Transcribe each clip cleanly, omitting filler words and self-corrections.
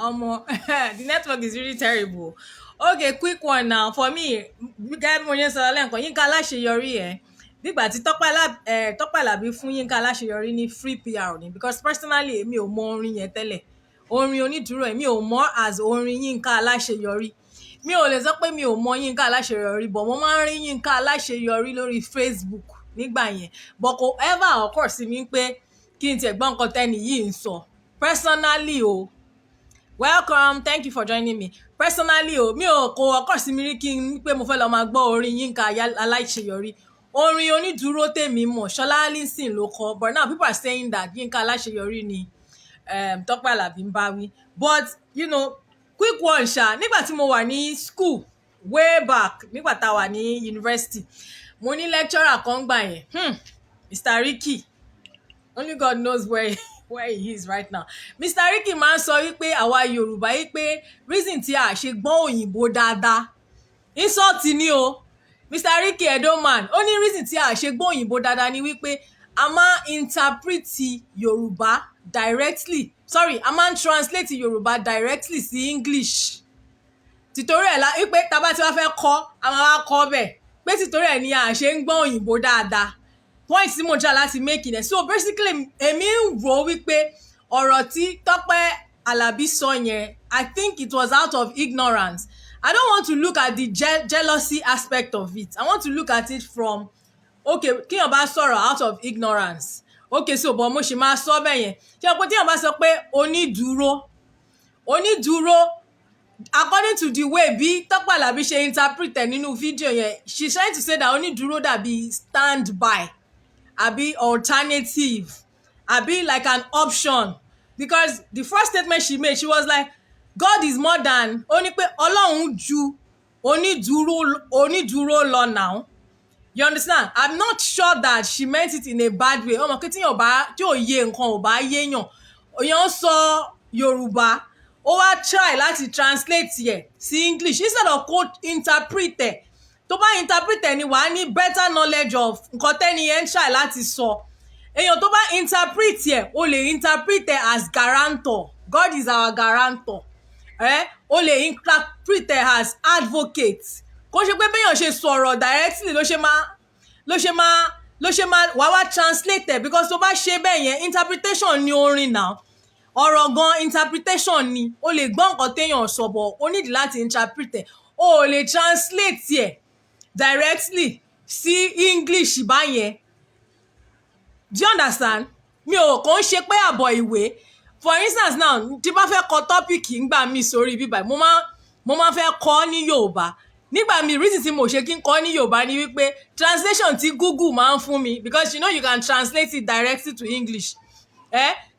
The network is really terrible. Okay, quick one now for me. Gẹ́gẹ́ bí mo ṣe ń sọ lẹ́ǹkan, Yínká Aláṣeyọrí ẹ̀ nígbà tí Tọ́pẹ́ Àlàbí fún Yínká Aláṣeyọrí ní free PR ni, because personally èmi ò mọ orin yẹn tẹ́lẹ̀. Orin onídùúró èmi ò mọ̀ as orin Yínká Aláṣeyọrí. Mi ò lè sọ pé mi ò mọ Yínká Aláṣeyọrí, but mo máa ń rí Yínká Aláṣeyọrí lórí Facebook nígbà yẹn. But kò ever occur sí mi pé kí n tiẹ̀ gbọ́ nǹkan tẹ́ni yìí ń sọ. Personally o. Welcome, thank you for joining me. Personally mi ò kò occur sí mi rí kí n pé mo fẹ́ lọ máa gbọ́ orin Yínká Aláṣeyọrí. Orin onídùúró tèmi mọ̀, Ṣọlá Allyson ló kọ, but now people are saying that Yínká Aláṣeyọrí ni Tọ́pẹ́ Àlàbí ń bá wí. But quick one ṣá, nígbà tí mo wà ní school way back, nígbà tá a wà ní university, mo ní lecturer kan gbà yẹn, Mr. Ricky, only God knows where he is right now. Mr. Ricky máa ń sọ wípé àwa Yorùbá wípé reason tí a ṣe gbọ́ òyìnbó dáadáa insult ni o. Mr. Ricky Edoman ó ní reason tí a ṣe gbọ́ òyìnbó dáadáa ni wípé a máa interpret Yorùbá directly, a máa translate Yorùbá directly sí English. Tìtorí ẹ̀ wípé tá bá ti wá fẹ́ kọ́ a máa wá kọ́ bẹ̀ pé tìtorí ẹ̀ ni a ṣe ń gbọ́ òyìnbó dáadáa. Point tí mo jà láti make it. So basically èmi ń rò wípé ọ̀rọ̀ tí Tọ́pẹ́ Àlàbí sọ yẹn, I think it was out of ignorance. I don't want to look at the jealousy aspect of it. I want to look at it from, okay, kíyàn bá sọ̀rọ̀ out of ignorance. Okay, so but mo ṣì máa sọ bẹ́ẹ̀ yẹn. Ṣé o pé tíyàn bá sọ pé onídùúró, according to the way bí Tọ́pẹ́ Àlàbí ṣe interpret nínú fídíò yẹn, she's trying to say that onídùúró dàbí stand by, àbí alternative, àbí like an option. Because the first statement she made, she was like, God is more than, ó ní pé Ọlọ́run ju onídùúró lọ now. You understand? I'm not sure that she meant it in a bad way. Ọmọ kí tí ò yé nǹkan ò bá yéèyàn, èèyàn sọ Yorùbá, ó wá try láti translate yẹ sí English instead of interpret ẹ̀. Tó bá interpret ẹ̀ ni wàá ní better knowledge of nǹkan tẹ́ni yẹn ń try láti sọ. Èèyàn tó bá interpret ẹ̀, o lè interpret ẹ̀ as guarantor. God is our guarantor. O lè interpret ẹ̀ as advocate. Kò ṣe pé béèyàn ṣe sọ̀rọ̀ directly ló ṣe máa wá translate ẹ̀, because tó bá ṣe bẹ́ẹ̀ yẹn interpretation ni orin náà. Ọ̀rọ̀ gan interpretation ni. O lè gbọ́ nǹkan téèyàn sọ bọ̀ o need láti interpret ẹ̀. O lè translate ẹ̀ directly sí English báyẹn. Do you understand? Mi ò kàn ṣe pé àbọ̀ ìwé. For instance now, tí bá fẹ́ kọ topic ńgbà mi sórí bíbá, mo máa fẹ́ kọ ní Yorùbá. Nígbà mi reason tí mo ṣe kí n kọ ní Yorùbá ni wípé translation tí Google máa ń fún mi, because you can translate it directly to English.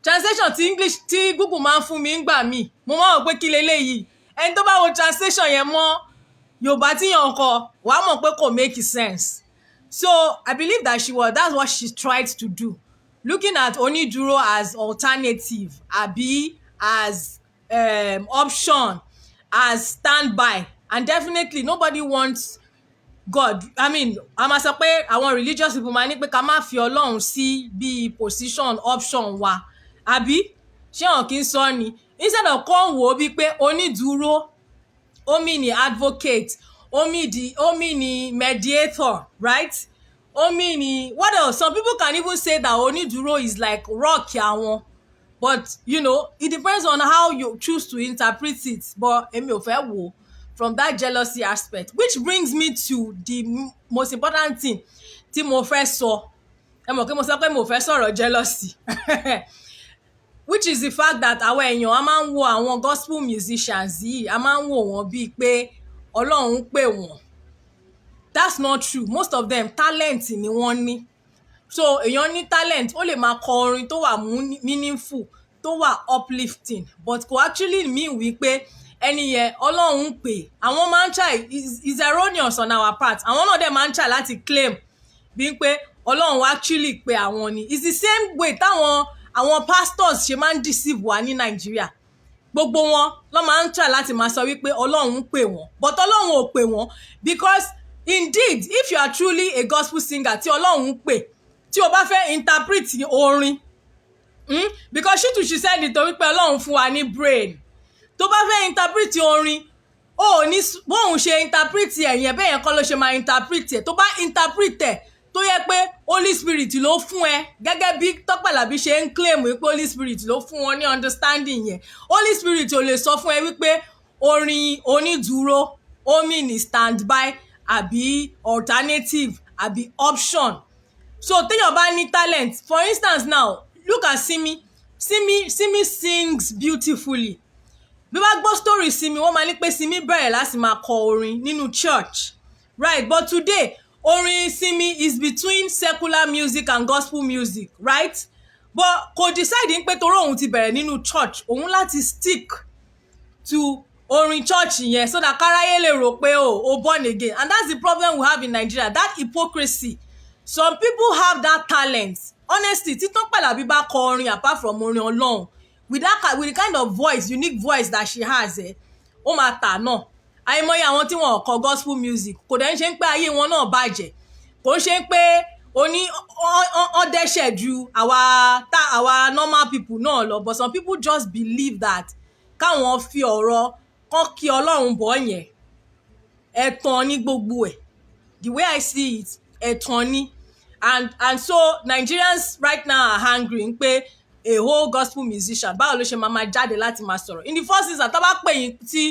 Translation tí English tí Google máa ń fún mi ńgbà mi, mo máa wò pé kí leléyìí. Ẹni tó bá wo translation yẹn mọ́ Yorùbá tí yàn kọ, wàá mọ̀ pé kò make sense. So I believe that that's what she tried to do. Looking at onídùúró as alternative, àbí as option, as standby. And definitely nobody wants God. I mean, a máa sọ pé àwọn religious people máa ní pé ká má fi Ọlọ́run sí bí position option wa. Àbí ṣé wọn kì í sọ ni? Instead of kàn wò ó bí pé onídùúró, ó mean ni advocate, ó mean ni mediator, right? Ó mean ni what else? Some people can even say that onídùúró is like rock àwọn. But it depends on how you choose to interpret it. But èmi ò fẹ́ wò from that jealousy aspect, which brings me to the most important thing tí mo fẹ́ sọ. Ẹ mọ̀ pé mo sọ pé mo fẹ́ sọ̀rọ̀ jealousy. Which is the fact that àwọn èèyàn a máa ń wo àwọn gospel musicians yìí, a máa ń wò wọ́n bíi pé Ọlọ́run pè wọ́n. That's not true. Most of them talent ni wọ́n ní. So èèyàn ní talent, ó lè máa kọ orin tó wà meaningful, tó wà uplifting, but kò actually mean wípé ẹni yẹn Ọlọ́run pè. Àwọn máa ń try, is erroneous on our part. Àwọn náà dẹ̀ máa ń try láti claim bí pé Ọlọ́run actually pè àwọn ni. It's the same way àwọn pastors ṣe máa ń deceive wa ní Nàìjíríà. Gbogbo wọn ló máa ń try láti máa sọ wípé Ọlọ́run pè wọ́n, but Ọlọ́run ò pè wọ́n, because indeed if you are truly a gospel singer tí Ọlọ́run pè, tí o bá fẹ́ interpret orin, because she said nítorí pé Ọlọ́run fún wa ní brain, tó bá fẹ́ interpret orin ó ní bóun ṣe interpret ẹ̀ yẹn bẹ́ẹ̀ yẹn kọ́ ló ṣe máa interpret ẹ̀ tó bá interpret ẹ̀ tó yẹ pé Holy Spirit ló fún ẹ gẹ́gẹ́ bí Tọ́pẹ́ Àlàbí ṣe ń claim wípé Holy Spirit ló fún wọn ní understanding yẹn Holy Spirit ò lè sọ fún ẹ wípé orin onídùúró ó mean ní standby àbí alternative àbí option so téèyàn bá ní talent for instance now look at Simi sings beautifully bí wàá gbọ́ story Simi wọ́n máa ní pé Simi bẹ̀rẹ̀ láti máa kọ orin nínú church right but today orin Simi is between secular music and gospel music right but kò decide pé torí òun ti bẹ̀rẹ̀ nínú church òun láti stick to orin church yẹn so that káráyé lè rò pé o born again and that's the problem we have in Nigeria that hypocrisy some people have that talent honestly tí Tọ́pẹ́ Àlàbí bá kọ orin apart from orin Ọlọ́run with the kind of voice unique voice that she has ó máa tà náà àìmọye àwọn tí wọn kọ gospel music kò dẹ̀ ń ṣe ń pé ayé wọn náà bàjẹ́ kò ń ṣe ń pé ọdẹ́ṣẹ̀ ju àwa normal people náà lọ but some people just believe that káwọn fi ọ̀rọ̀ kan kí Ọlọ́run bọ̀ yẹn ẹ̀tàn ní gbogbo ẹ̀ the way I see it ẹ̀tàn ní and so Nigerians right now are angry pé a whole gospel musician báwo ló ṣe máa jáde láti máa sọ̀rọ̀ in the first instance tó bá pè yín tí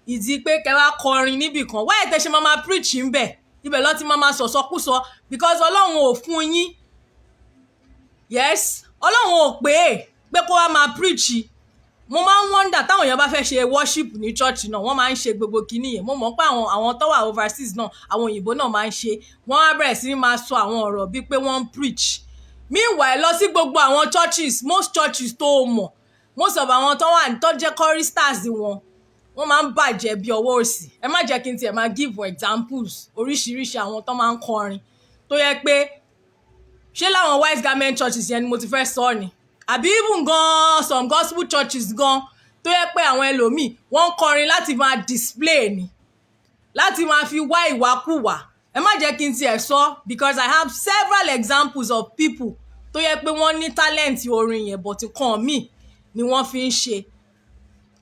ìdí pé kẹwàá kọrin níbì kan wáyé tẹ ṣe máa preach ń bẹ̀ ibẹ̀ ló ti máa sọ̀sọ́kúsọ because Ọlọ́run ò fún yín yes Ọlọ́run ò pé kó wá máa preach mo máa ń wonder táwọn èèyàn bá fẹ́ ṣe worship ní church náà wọ́n máa ń ṣe gbogbo kinní yẹn mo mọ̀ pé àwọn tó wà overseas náà àwọn òyìnbó náà máa ń ṣe wọ́n á bẹ̀rẹ̀ sí ní máa sọ àwọn ọ̀rọ̀ bíi pé wọ́n ń preach meanwhile lọ sí gbogbo àwọn churches most churches tó mọ̀ most of àwọn tó wà tó jẹ́ choristers wọ́n máa ń bàjẹ́ bí ọwọ́ òsì ẹ má jẹ́ kí n tiẹ̀ máa give examples oríṣiríṣi àwọn tó máa ń kọrin tó yẹ pé ṣé láwọn white garment churches yẹn ni mo ti fẹ́ sọ ni àbí even gan some gospel churches gan tó yẹ pé àwọn ẹlòmíì wọ́n ń kọrin láti máa display ni láti máa fi wá ìwàkuwà ẹ má jẹ́ kí n tiẹ̀ sọ because I have several examples of people tó yẹ pé wọ́n ní talent orin yẹn but kan míì ni wọ́n fi ń ṣe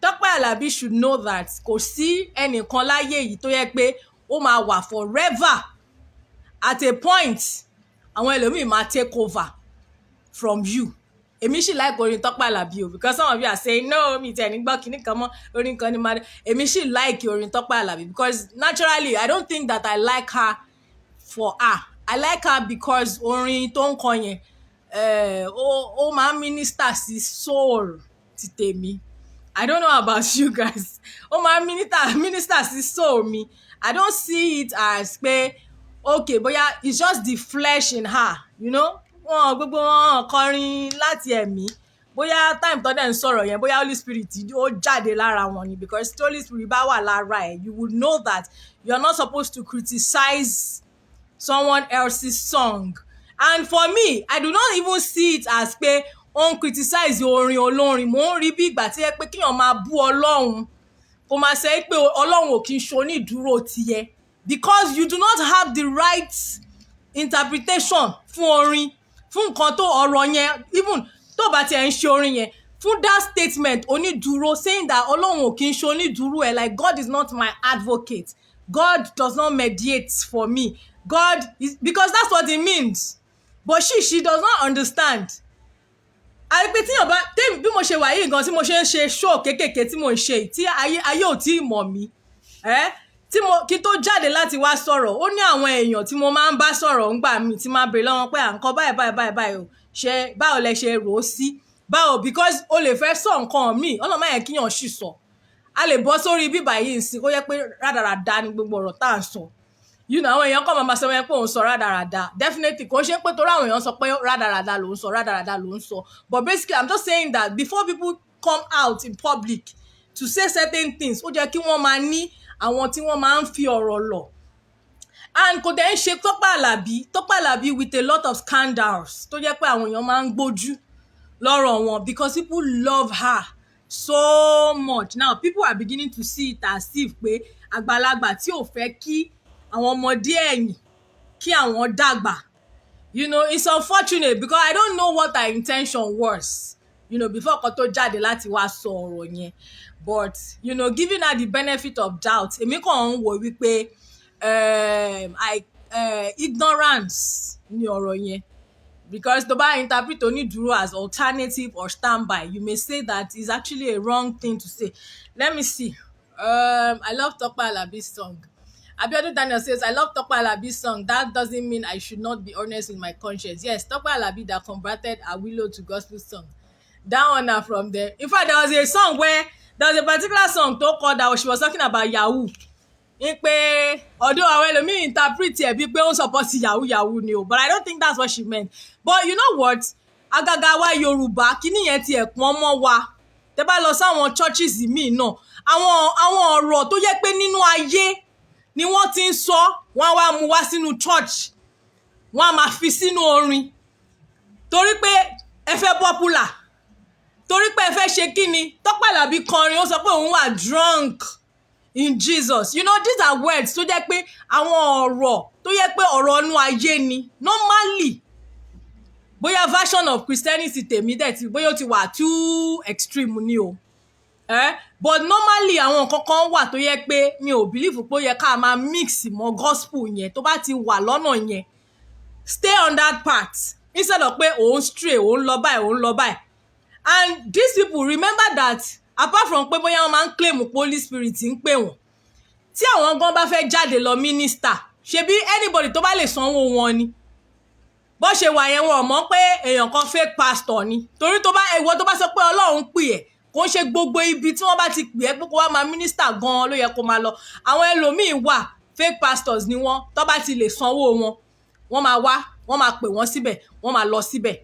Tọ́pẹ́ Àlàbí should know that kò sí ẹnìkan láyé yìí tó yẹ pé ó máa wà forever at a point àwọn ẹlòmíì máa take over from you èmi sì like orin Tọ́pẹ́ Àlàbí o because some of you are saying no mi tẹ̀ ní gbọ́ kinní kan mọ́ orin kan ní máa èmi sì like orin Tọ́pẹ́ Àlàbí because naturally I don't think that I like her for her I like her because orin tó ń kọ yẹn ó máa ń minister sí soul ti tèmi I don't know about you guys ó máa ń minister sí soul mi I don't see it as pé okay bóyá it's just the flesh in her you know wọn gbogbo wọn kọrin láti ẹ̀mí bóyá time tó dẹ̀ ń sọ̀rọ̀ yẹn bóyá Holy Spirit ó jáde lára wọn ni because Holy Spirit bá wà lára ẹ̀ you would know that you are not supposed to criticize someone else's song and for me I do not even see it as pé ó ń criticize orin olórin mo ń rí bí ìgbà tí ẹ pé kíyàn máa bú Ọlọ́run kò máa ṣe pé Ọlọ́run ò kí ń ṣonídùúró tiẹ̀ because you do not have the right interpretation fún orin fún nǹkan tó ọ̀rọ̀ yẹn even tó bá tiẹ̀ ń ṣe orin yẹn fún that statement onídùúró saying that Ọlọ́run ò kí ń ṣe onídùúró ẹ̀ like God is not my advocate God does not mediate for me God is because that's what it means but she does not understand àìpé tíyàn bá bí mo ṣe wà yìí gan tí mo ṣe ń ṣe show kékèké tí mo ń ṣe tí ayé ò tí ì mọ̀ mí kí tó jáde láti wá sọ̀rọ̀ ó ní àwọn èèyàn tí mo máa ń bá sọ̀rọ̀ ńgbà mi tí máa bèrè lọ́wọ́ pé à ń kọ́ báyìí o ṣe báwo lẹ ṣe rò ó sí báwo because o lè fẹ́ sọ nǹkan míì ọlọ́mọ yẹn kíyàn sì sọ a lè bọ́ sórí bíbà yìí sí kó yẹ pé rádaràda ni gbogbo ọ̀rọ̀ tá à ń sọ àwọn èèyàn kọ́ máa sọ wọn pé òun sọ rádaràda definitely kò ṣe pé torí àwọn èèyàn sọ pé rádaràda ló ń sọ but basically I'm just saying that before people come out in public to say certain things ó jẹ́ kí wọ́n máa ní àwọn tí wọ́n máa ń fi ọ̀rọ̀ lọ̀ and kò dẹ̀ ń ṣe Tọ́pẹ́ Àlàbí with a lot of scandals tó jẹ́ pé àwọn èèyàn máa ń gbójú lọ́rọ̀ wọn because people love her so much now people are beginning to see it as if pé àgbàlagbà tí ò fẹ́ kí àwọn ọmọdé ẹ̀yìn kí àwọn dàgbà it's unfortunate because I don't know what her intention was before kan tó jáde láti wá sọ ọ̀rọ̀ yẹn but giving her the benefit of doubt, èmi kàn ń wò wípé ignorance ni ọ̀rọ̀ yẹn, because tó bá interpret onídùúró as alternative or standby, you may say that is actually a wrong thing to say. Let me see. I love Tope Alabi's song. Abiodun Daniel says, I love Tope Alabi's song. That doesn't mean I should not be honest with my conscience. Yes, Tope Alabi that converted Awilo to gospel song. That one are from there. In fact, there was a song where there was a particular song to call that she was talking about Yahoo. In pé although àwọn ẹlòmíì interpret ẹ̀ bí pé ó ń support Yahoo ni o, but I don't think that's what she meant. But you know what? Àgàgà wa Yorùbá kíní yẹn ti ẹ̀pọ̀n mọ́ wa. Tẹ́ bá lọ sáwọn churches míì náà, àwọn ọ̀rọ̀ tó yẹ pé nínú ayé ni wọ́n ti ń sọ, wọ́n wá mú wá sínú church, wọ́n á máa fi sínú orin torí pé ẹ fẹ́ popular, torí pé ẹ fẹ́ ṣe kí ni. Tọ́pẹ́ Àlàbí kọrin, ó sọ pé òun wà drunk in Jesus. These are words tó jẹ́ pé àwọn ọ̀rọ̀ tó yẹ pé ọ̀rọ̀ inú ayé ni normally. Bóyá version of Christianity tèmi dẹ̀ ti bóyá ó ti wà too extreme ni o. But normally àwọn nǹkan kan wà tó yẹ pé mi ò believe pé ó yẹ ká máa mix mọ́ gospel yẹn tó bá ti wà lọ́nà yẹn. Stay on that path instead of pé òun stray, òun lọ báyìí. And these people, remember that apart from pé bóyá wọ́n máa ń claim Holy Spirit ń pè wọ́n, tí àwọn gan bá fẹ́ jáde lọ minister, ṣebí anybody tó bá lè sanwó wọn ni. Bó ṣe wà yẹn wọn mọ̀ pé èèyàn kan fake pastor ni, torí ìwọ tó bá sọ pé Ọlọ́run pè ẹ́, kò ń ṣe gbogbo ibi tí wọ́n bá ti pè ẹ́ pé kó wá máa minister gan ló yẹ kó máa lọ. Àwọn ẹlòmíín wà fake pastors ni wọ́n, tó bá ti lè sanwó wọn, wọ́n máa wá, wọ́n máa pè wọ́n síbẹ̀, wọ́n máa lọ síbẹ̀.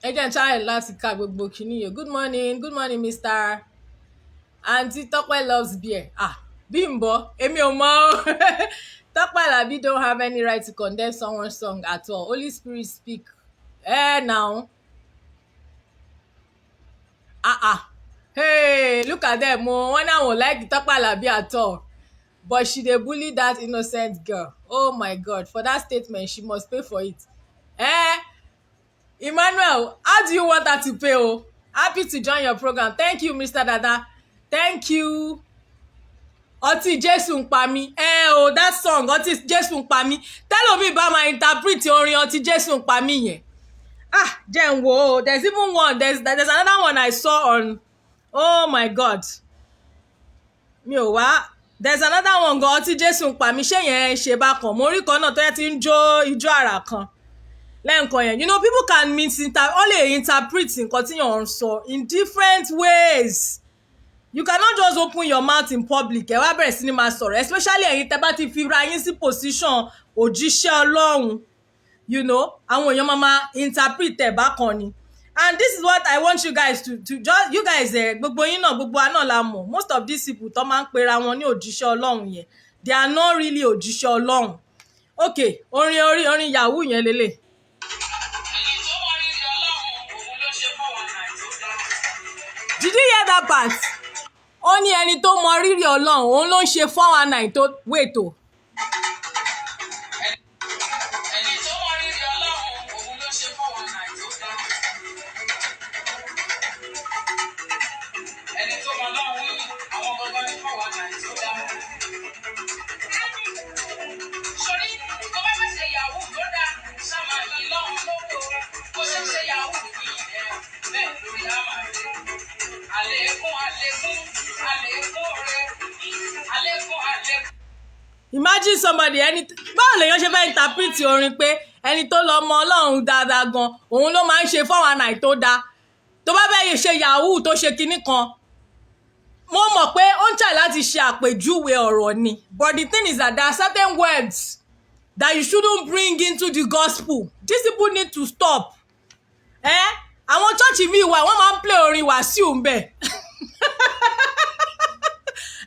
Ẹ jẹ́ n try láti ka gbogbo kìíní yẹn. Good morning Mr. Aunty Tope loves beer. Bimbo, èmi ò mọ̀. Tope Alabi don't have any right to condemn someone's song at all. Holy Spirit speak. Now. Hey, look at them. Wọ́n náà wọ́n like Tope Alabi at all. But she dey bully that innocent girl. Oh my God, for that statement, she must pay for it. Emmanuel, how do you want her to pay? Happy to join your program. Thank you, Mr. Dada. Thank you. Ọtí Jésù ń pa mí. That song, Ọtí Jésù ń pa mí. Tẹ́lòmíì bá máa interpret orin Ọtí Jésù ń pa mí yẹn. Jẹ́ n wò ó. There's even one. There's another one I saw on. Oh my God. There's another one gan Ọtí Jésù ń pa mí. Ṣé yẹn ṣe bákan? Mo rí kan náà tó yẹ ti ń jó ijó àrà kan. Lẹ́ǹkan yẹn. People can only interpret nǹkan tí yàn ń sọ in different ways. You cannot just open your mouth in public. Ẹ wá bẹ̀rẹ̀ sí ni máa sọ̀rọ̀, especially ẹ̀yin tẹ́ bá ti fi ra yín sí position òjíṣẹ́ Ọlọ́run. Àwọn èèyàn máa interpret ẹ̀ bákan ni. And this is what I want you guys to just, you guys, gbogbo yín náà, gbogbo wa náà la mọ̀. Most of these people tó máa ń pera wọn ní òjíṣẹ́ Ọlọ́run yẹn, they are not really òjíṣẹ́ Ọlọ́run. Okay, orin Yahoo yẹn lélẹ̀. Did you hear that part? Ó ní ẹni tó mọ rírì Ọlọ́run, òun ló ń ṣe 419 tó wait o. Ẹni tó mọ rírì Ọlọ́run, òun ló ṣe 419 tó dá. Ẹni tó mọ Ọlọ́run, àwọn gbogbo ní 419 tó dá. Sori, tó bá fẹ́ ṣe Yahoo tó dá, ṣáma yìí lọ́hùn lóko, kó ṣe Yahoo yìí bẹ́ẹ̀ lórí àmàlẹ́. Imagine somebody báwo lèèyàn ṣe fẹ́ interpret orin pé ẹni tó lọ mọ Ọlọ́run dáadáa gan òun ló máa ń ṣe 419 tó dáa. Tó bá fẹ́ ṣe Yahoo tó ṣe kinní kan, mo mọ̀ pé ó ń try láti ṣe àpèjúwe ọ̀rọ̀ ni, but the thing is that there are certain words that you shouldn't bring into the gospel. These people need to stop. Àwọn church mi wà wọ́n máa ń play orin Wàsíù ń bẹ̀.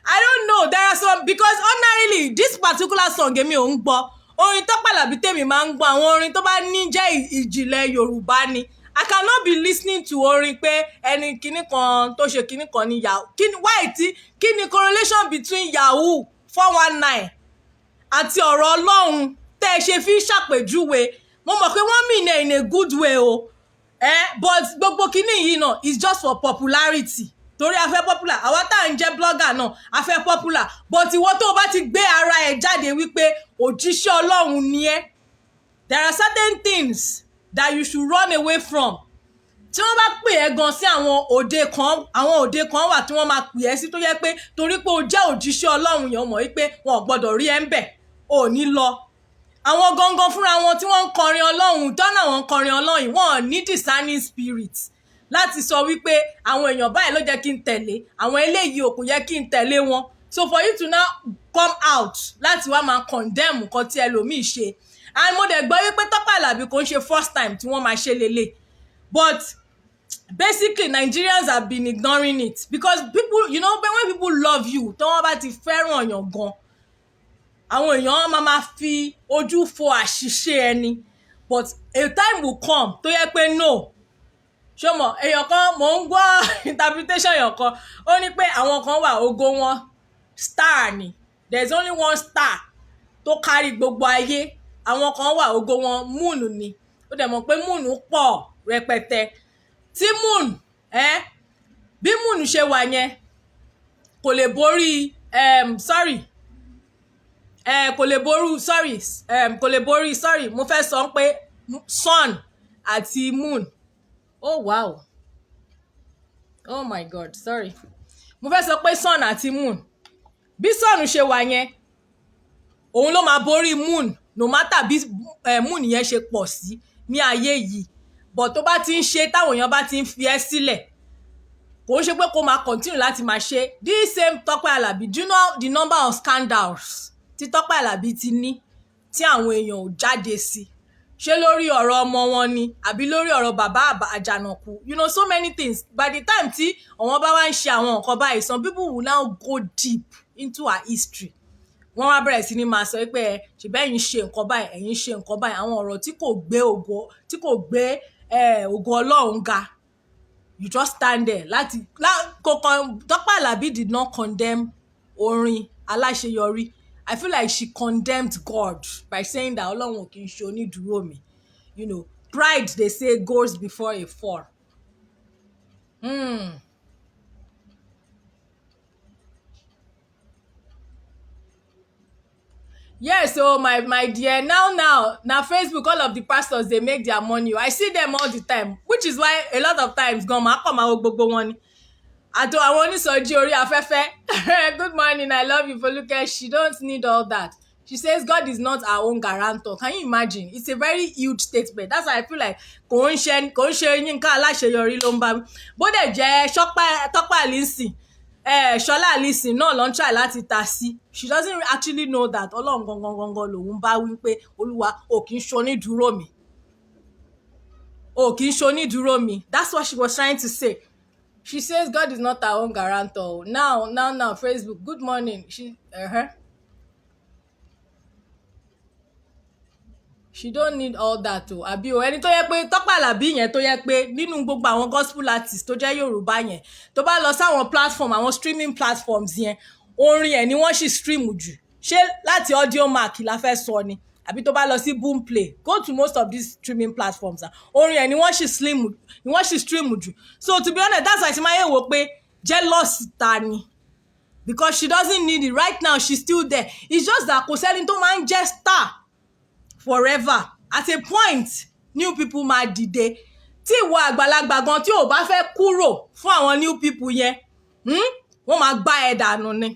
I don't know, there are some, because ordinarily this particular song èmi ò ń gbọ́. Orin Tope Alabi tèmi máa ń gbọ́ àwọn orin tó bá ní jẹ́ ìjìnlẹ̀ Yorùbá ni. I cannot be listening to orin pé ẹni kinní kan tó ṣe kinní kan ní Yahoo. Kí ni correlation between Yahoo 419 àti ọ̀rọ̀ Ọlọ́run tẹ́ ẹ ṣe fi ṣàpèjúwe? Mo mọ̀ pé wọ́n mean in a good way o. but gbogbo kinní yìí náà is just for popularity torí a fẹ́ popular àwa tá à ń jẹ́ blogger náà a fẹ́ popular but ìwọ tó o bá ti gbé ara ẹ̀ jáde wípé òjíṣẹ́ Ọlọ́run ni ẹ́ there are certain things that you should run away from tí wọ́n bá pè ẹ́ gan sí àwọn òde kan wà tí wọ́n máa pè ẹ́ sí tó yẹ pé torí pé o jẹ́ òjíṣẹ́ Ọlọ́run yẹn mọ̀ wípé wọn ò gbọ́dọ̀ rí ẹ́ ń bẹ̀ ò ní lọ àwọn gangan fúnra wọn tí wọ́n ń kọrin Ọlọ́run tọ́nà wọn kọrin Ọlọ́run wọn ò ní discerning spirit láti sọ wípé àwọn èèyàn báyìí ló jẹ́ kí n tẹ̀lé àwọn eléyìí ò kò yẹ kí n tẹ̀lé wọn so for you to now come out láti wá máa condemn nǹkan tí ẹlòmíì ṣe and mo dẹ̀ gbọ́ wípé Tọ́pẹ́ Àlàbí kò ń ṣe first time tí wọ́n máa ṣe lélẹ̀ but basically Nigerians have been ignoring it because people you know when people love you tí wọ́n bá ti fẹ́ràn èèyàn gan àwọn èèyàn máa fi ojú fo àṣìṣe ẹni but a time will come tó yẹ pé no ṣọmọ èèyàn kan mò ń gbọ́ interpretation èèyàn kan ó ní pé àwọn kan wà ògo wọn star ni there is only one star tó kárí gbogbo ayé àwọn kan wà ògo wọn moon ni ó dẹ̀ mọ̀ pé moon pọ̀ rẹpẹtẹ tí moon bí moon ṣe wà yẹn kò lè borí mo fẹ́ sọ pé sun àti moon oh wow oh my god sorry mo fẹ́ sọ pé sun àti moon bí sun ṣe wà yẹn òun ló máa borí moon no matter bí moon yẹn ṣe pọ̀ sí ní ayé yìí but tó bá ti ń ṣe táwọn èèyàn bá ti ń fi ẹ́ sílẹ̀ kò ń ṣe pé kó máa continue láti máa ṣe this same Tọ́pẹ́ Àlàbí do you know the number of scandals tí Tọ́pẹ́ Àlàbí ti ní tí àwọn èèyàn ò jáde sí ṣé lórí ọ̀rọ̀ ọmọ wọn ni àbí lórí ọ̀rọ̀ bàbá Àjànàkú you know so many things by the time tí àwọn bá wá ń ṣe àwọn nǹkan báyìí some people will now go deep into our history wọ́n wá bẹ̀rẹ̀ sí ní máa sọ pé ṣùgbọ́n ẹ̀yin ṣe nǹkan báyìí ẹ̀yin ṣe nǹkan báyìí àwọn ọ̀rọ̀ tí kò gbé ògo Ọlọ́run ga you just stand there Tọ́pẹ́ Àlàbí did not condemn orin Aláṣeyọrí I feel like she condemned God by saying that Ọlọ́run kì í ṣe onídùúró mi you know pride they say goes before a fall. Yes, so my dear, now Facebook, all of the pastors they make their money. I see them all the time, which is why a lot of times go ma come out gbogbo wọn ni. Àtò àwọn onísọjí orí afẹ́fẹ́. Good morning, I love you, Foluke. She don't need all that. She says God is not our own guarantor. Can you imagine? It's a very huge statement. That's why I feel like kò ń ṣe Yínká Aláṣeyọrí ló ń bá mi. Bó dẹ̀ jẹ́ Tọ́pẹ́ Àlísìn. Ṣọlá Àlísìn náà ló ń try láti ta sí. She doesn't actually know that Ọlọ́run gangan lòun bá wí pé Olúwa ò kì í ṣonídùúró mi. Ò kì í ṣonídùúró mi. That's what she was trying to say. She says God is not our own guarantor. Now, Facebook. Good morning. She don't need all that o. Àbí o ẹni tó yẹ pé Tọ́pẹ́ Àlàbí yẹn tó yẹ pé nínú gbogbo àwọn gospel artists tó jẹ́ Yorùbá yẹn tó bá lọ sáwọn platform àwọn streaming platforms yẹn orin ẹ̀ ni wọ́n sì stream jù ṣé láti Audiomack la fẹ́ sọ ni àbí tó bá lọ sí Boomplay go to most of these streaming platforms orin ẹ̀ ni wọ́n sì stream jù so to be honest that's why Timaye wò pé jealous ta ni because she doesn't need it right now she's still there it's just that kò sẹ́ni tó máa ń jẹ́ star forever at a point new people máa dìde tí ìwọ àgbàlagbà gan tí ò bá fẹ́ kúrò fún àwọn new people yẹn wọ́n máa gbá ẹ dànù ni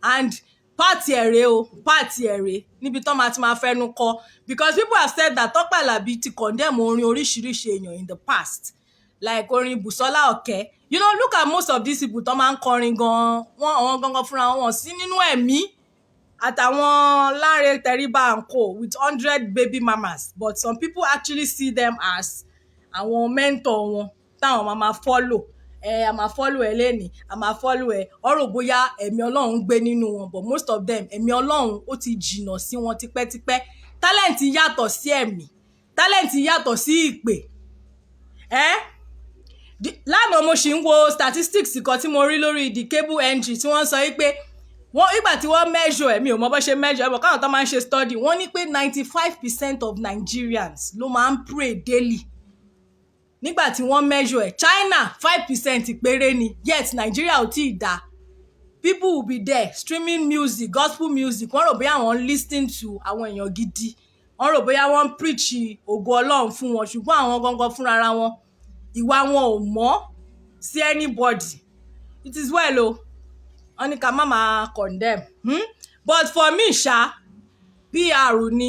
and pàtì ẹ̀rẹ́ níbi tó máa ti máa fẹ́nu kọ because people have said that Tọ́pẹ́ Àlàbí ti condemn orin oríṣiríṣi èèyàn in the past like orin Bùsọ́lá Ọ̀kẹ́ you know look at most of these people tó máa ń kọrin gan àwọn gangan fúnra wọn sí nínú ẹ̀mí àtàwọn Láre Tẹríba and co with 100 baby mamas but some people actually see them as àwọn mentor wọn táwọn máa follow a máa follow ẹ lẹ́ni a máa follow ẹ ọ̀rọ̀ bóyá ẹ̀mí Ọlọ́run gbé nínú wọn but most of them ẹ̀mí Ọlọ́run ó ti jìnnà sí wọn tipẹ́tipẹ́ talent yàtọ̀ sí ẹ̀mí talent yàtọ̀ sí ìpè lánàá mo ṣì ń wo statistics kan tí mo rí lórí the cable entry tí wọ́n sọ wípé wọ́n ìgbà tí wọ́n measure ẹ̀mí ò mọ bó ṣe measure ẹ̀bọ̀ káwọn tó máa ń ṣe study wọ́n ní pé 95% of Nigerians ló máa ń pray daily nígbà tí wọ́n measure ẹ̀ China 5% péré ni yet Nigeria ò tí ì dá people will be there streaming music gospel music wọ́n rò bóyá wọ́n listening to àwọn èèyàn gidi wọ́n rò bóyá wọ́n preach ògo Ọlọ́run fún wọn ṣùgbọ́n àwọn gangan fúnra wọn ìwà wọn ò mọ́ sí anybody it is well o wọ́n ní ká má máa condemn but for me ṣá PR ni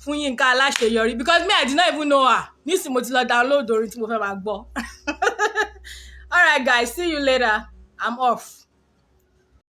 fún Yínká Aláṣeyọrí because me I did not even know her nísìnyí mo ti lọ download orin tí mo fẹ́ máa gbọ́. All right guys, see you later. I'm off.